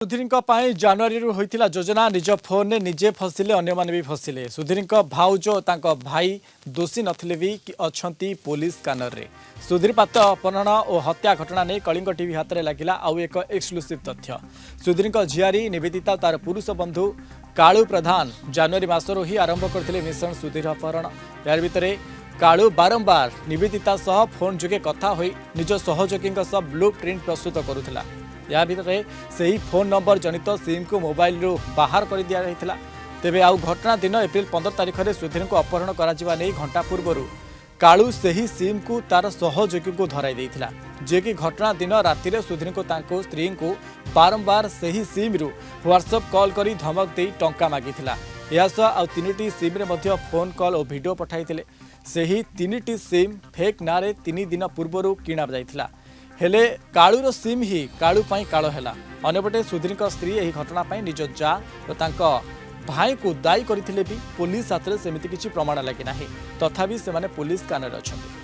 सुधीर जानुरी होता योजना निज फोन ने निजे फसिले अन्य माने भी फसिले। सुधीर भाउज भाई दोषी नथिले भी अच्छा पुलिस स्कानर रे। सुधीर पात्र अपहरण और हत्या घटना नहीं कलिंग टीवी हाथ में लगिला आउ एक एक्सक्लूसिव तथ्य। सुधीर झियारी निवेदिता तार पुरुष बंधु कालू प्रधान जानुरी मासरू ही आरंभ करते मिशन सुधीर अपहरण। यार भितर कालू बारंबार निवेदिता सह फोन जोगे कथा होई निज सहयोगी ब्लू प्रिंट प्रस्तुत करुला। या भितर से ही फोन नंबर जनित सिम को मोबाइल रू बाहर कर दिया जाता। तेबे आउ घटना दिन एप्रिल 15 तारिख में सुधीर को अपहरण करा नहीं घंटा पूर्व कालू से ही सिम को तार सहयोगी को धराई देता, जे कि घटना दिन राति सुधीर को स्त्री को बारंबार से ही सिम रु व्हाट्सएप कॉल करी धमक दे टंका मागिथिला। यासह आउ 3टी सिम रे मध्य फोन कॉल और वीडियो पठाइथिले। से ही 3टी सिम फेक नारे 3 दिन पूर्व किणा जाइथिला। हेले कालूर सिम ही कालू पाई काल हैला। अन्यपटे सुधीर स्त्री यही घटना पाई निज जा और भाई को दायी करथिले भी पुलिस हाथ में सेमिति किछि प्रमाण लगी नाही। तथापि से माने पुलिस कानरे अछंती।